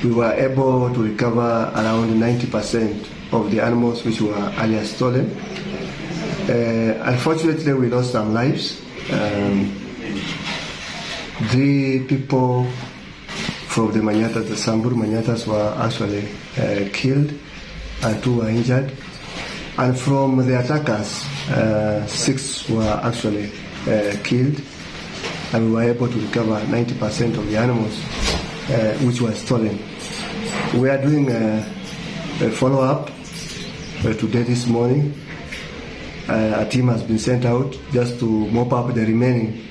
we were able to recover around 90% of the animals which were earlier stolen. Unfortunately, we lost some lives. 3 people from the Manyatas, the Samburu Manyatas, were actually killed and 2 were injured. And from the attackers, 6 were actually killed, and we were able to recover 90% of the animals which were stolen. We are doing a follow-up today, this morning. A team has been sent out just to mop up the remaining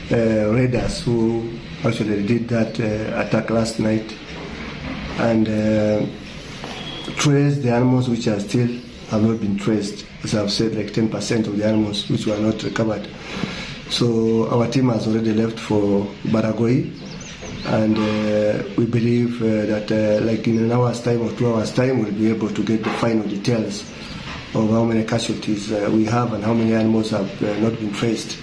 raiders who actually did that attack last night, and trace the animals which are still have not been traced. As I've said, like 10% of the animals which were not recovered. So our team has already left for Baragoi, and we believe that like in an hour's time or 2 hours' time, we'll be able to get the final details of how many casualties we have and how many animals have not been traced.